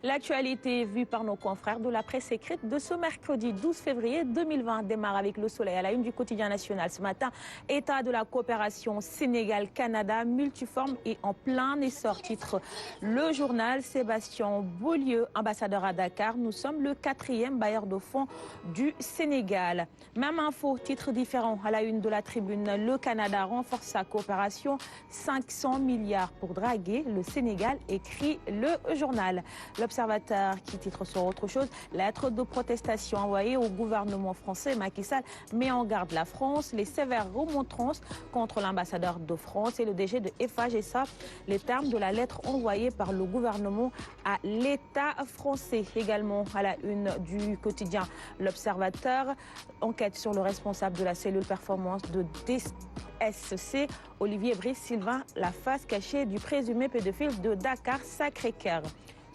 L'actualité vue par nos confrères de la presse écrite de ce mercredi 12 février 2020 démarre avec le soleil à la une du quotidien national. Ce matin, état de la coopération Sénégal-Canada multiforme et en plein essor. Titre le journal. Sébastien Beaulieu, ambassadeur à Dakar. Nous sommes le 4e bailleur de fonds du Sénégal. Même info, titre différent à la une de la tribune. Le Canada renforce sa coopération. 500 milliards pour draguer le Sénégal, écrit le journal. L'Observateur qui titre sur autre chose, lettre de protestation envoyée au gouvernement français. Macky Sall met en garde la France, les sévères remontrances contre l'ambassadeur de France et le DG de FAGSA. Les termes de la lettre envoyée par le gouvernement à l'État français. Également à la une du quotidien L'Observateur, enquête sur le responsable de la cellule performance de DSC, Olivier Brice-Sylvain, la face cachée du présumé pédophile de Dakar-Sacré-Cœur.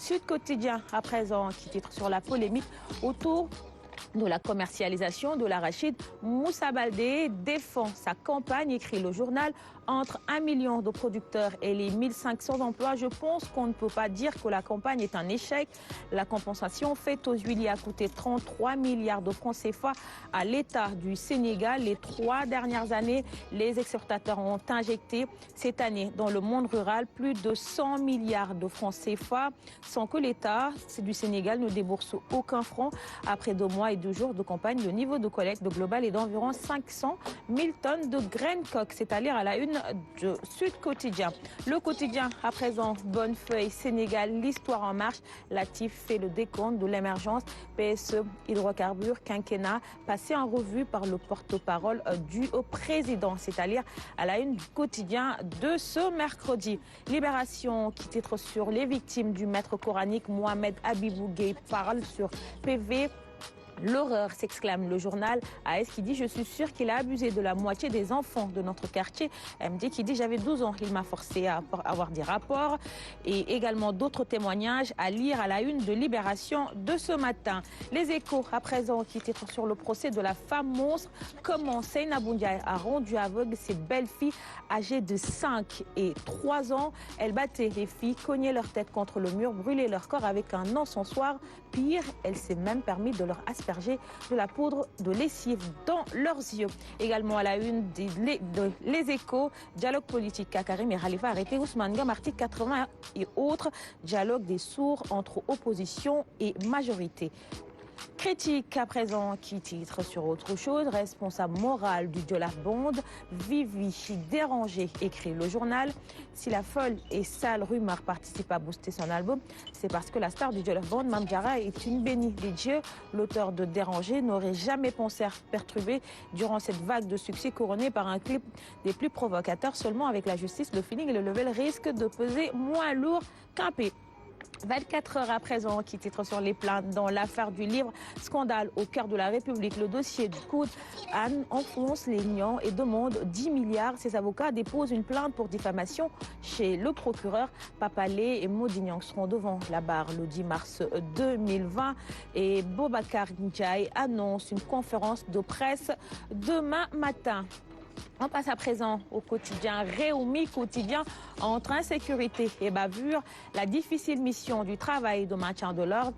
Sud Quotidien, à présent, qui titre sur la polémique autour de la commercialisation de l'arachide. Moussa Baldé défend sa campagne, écrit le journal. Entre 1 million de producteurs et les 1500 emplois, je pense qu'on ne peut pas dire que la campagne est un échec. La compensation faite aux huiliers a coûté 33 milliards de francs CFA à l'État du Sénégal. Les 3 dernières années, les exportateurs ont injecté cette année dans le monde rural plus de 100 milliards de francs CFA sans que l'État du Sénégal ne débourse aucun franc. Après 2 mois et 2 jours de campagne, le niveau de collecte global est d'environ 500 000 tonnes de graines coques. C'est à lire à la une de Sud Quotidien. Le quotidien, à présent, Bonnefeuille, Sénégal, l'histoire en marche. Latif fait le décompte de l'émergence. PSE, hydrocarbures, quinquennat, passé en revue par le porte-parole du président. C'est à lire à la une du quotidien de ce mercredi. Libération qui titre sur les victimes du maître coranique Mohamed Habibou Gueye parle sur PV. L'horreur, s'exclame le journal. AS qui dit « Je suis sûr qu'il a abusé de la moitié des enfants de notre quartier ». MD qui dit « J'avais 12 ans, il m'a forcé à avoir des rapports ». Et également d'autres témoignages à lire à la une de Libération de ce matin. Les Échos, à présent, qui titrent sur le procès de la femme monstre. Comment Seynabou Ndiaye a rendu aveugle ses belles filles âgées de 5 et 3 ans. Elles battaient les filles, cognaient leur tête contre le mur, brûlaient leur corps avec un encensoir. Pire, elle s'est même permis de leur asperger de la poudre de lessive dans leurs yeux. Également à la une de Les Échos, dialogue politique Karim et Khalifa arrêté, Ousmane Gam, article 80 et autres, dialogue des sourds entre opposition et majorité. Critique à présent qui titre sur autre chose, responsable moral du Jollof Band, Vivi dérangé, écrit le journal. Si la folle et sale rumeur participe à booster son album, c'est parce que la star du Jollof Band, Mame Diarra, est une bénie des dieux. L'auteur de Dérangé n'aurait jamais pensé à perturber durant cette vague de succès couronnée par un clip des plus provocateurs. Seulement avec la justice, le feeling et le level risquent de peser moins lourd qu'un P. 24 heures à présent, qui titre sur les plaintes dans l'affaire du livre Scandale au cœur de la République. Le dossier du coude, Anne enfonce les niants et demande 10 milliards. Ses avocats déposent une plainte pour diffamation chez le procureur. Papalé et Modignan seront devant la barre le 10 mars 2020. Et Boubacar Ndiaye annonce une conférence de presse demain matin. On passe à présent au quotidien Réumi, quotidien entre insécurité et bavure, la difficile mission du travail de maintien de l'ordre.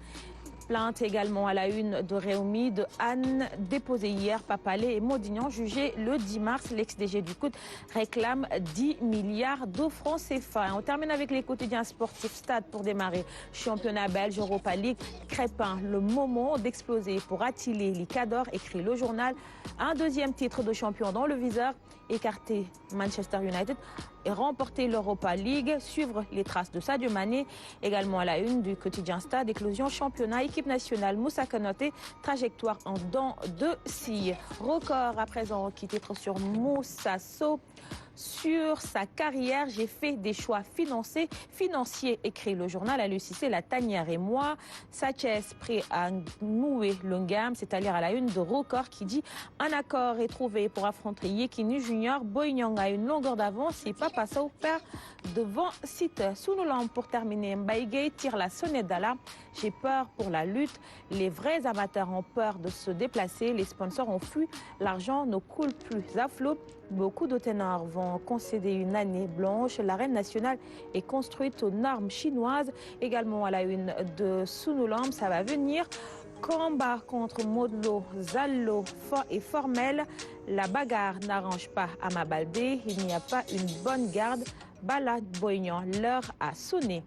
Plainte également à la une de Réumi de Anne, déposée hier. Papalé et Modignan jugés le 10 mars. L'ex-DG du COUD réclame 10 milliards de francs CFA. On termine avec les quotidiens sportifs. Stade pour démarrer. Championnat belge, Europa League, Crépin. Le moment d'exploser pour attiler les cadors, écrit le journal. Un deuxième titre de champion dans le viseur. Écarter Manchester United et remporter l'Europa League. Suivre les traces de Sadio Mané. Également à la une du quotidien Stade, éclosion championnat, équipe nationale, Moussa Konaté, trajectoire en dents de scie. Record à présent qui titre sur Moussa Sow. Sur sa carrière, j'ai fait des choix financiers, écrit le journal. À Cissé, la tanière et moi. Satchez prêt à nouer le gamme, c'est-à-dire à la une de Record qui dit un accord est trouvé pour affronter Yekini Junior. Boy Niang a une longueur d'avance et Papa Sow perd devant Site. Sous nos lampes pour terminer, Mbaye tire la sonnette d'alarme. J'ai peur pour la lutte. Les vrais amateurs ont peur de se déplacer. Les sponsors ont fui. L'argent ne coule plus à flot. Beaucoup de ténors vont concéder une année blanche. L'arène nationale est construite aux normes chinoises. Également à la une de Sunulam, ça va venir. Combat contre Modlo, Zallo et Formel. La bagarre n'arrange pas Ama Baldé. Il n'y a pas une bonne garde. Bala Boignan, l'heure a sonné.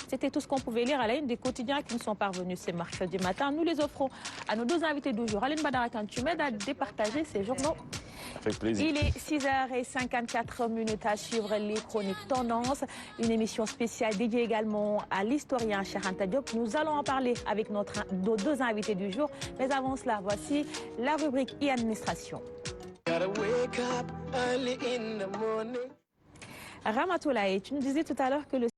C'était tout ce qu'on pouvait lire à la une des quotidiens qui nous sont parvenus ce mercredi matin. Nous les offrons à nos deux invités du jour. Aline Badara Kantumed a départagé ces journaux. Avec plaisir. Il est 6h54 à suivre les chroniques tendances, une émission spéciale dédiée également à l'historien Cheikh Anta Diop. Nous allons en parler avec nos deux invités du jour. Mais avant cela, voici la rubrique e-administration. Ramatoulaye, tu nous disais tout à l'heure que le